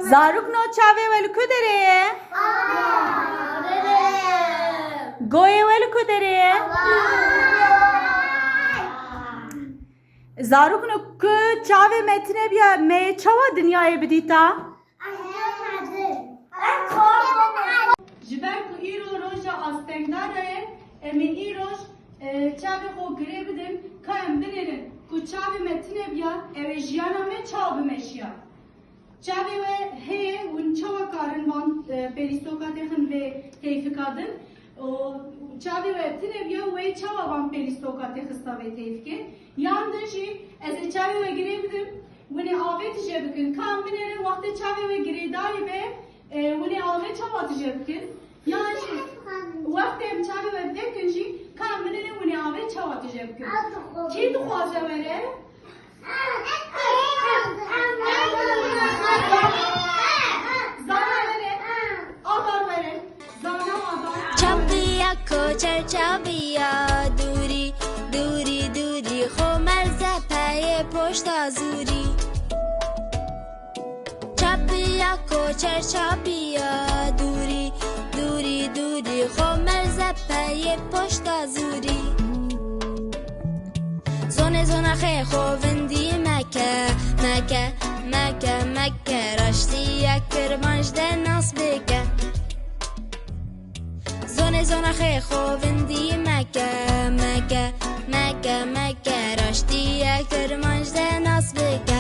Zarok no çave vel kudere. Goye vel kudere. Zarok no ku çave metine biya me çava dünyaya bidita. Jiber ku îro roja astengdare em ê îroj çavê xwe girê bidin ka em binêrin ku çavê me tune biya ew ê jiyana me çav bimeşiya. Çavê we heye hûn çawa karin van pelîstokatê xin vê teyfika din. Çavê we tune biya wê çawa van pelîstokatê xista vê teyfikê. Yan din jî ez ê çavê we girê bidim hûn ê avê tije bikin. Ka em binêrin wextê çavê we girêdarî be hûn ê avê çawa tije bikin. Yani وقتی ام چاوی و بکنجی کام منه ونی آوه چاوا تجربه کن. چی تو خوازه وره؟ زانا وره، آدار وره، زانا آدار. چابیا کوچر چابیا دوری دوری دوری خو مرزه پای پشت آزوری. چابیا کوچر چابیا دوری دوری دوری خو مرزه پای پشت آزوری. زونه زونه خی خوندی مکه مکه مکه مکه راشتی یک کرمانج دناس بکه. زونه زونه خی خوندی مکه مکه مکه مکه راشتی یک کرمانج دناس بکه.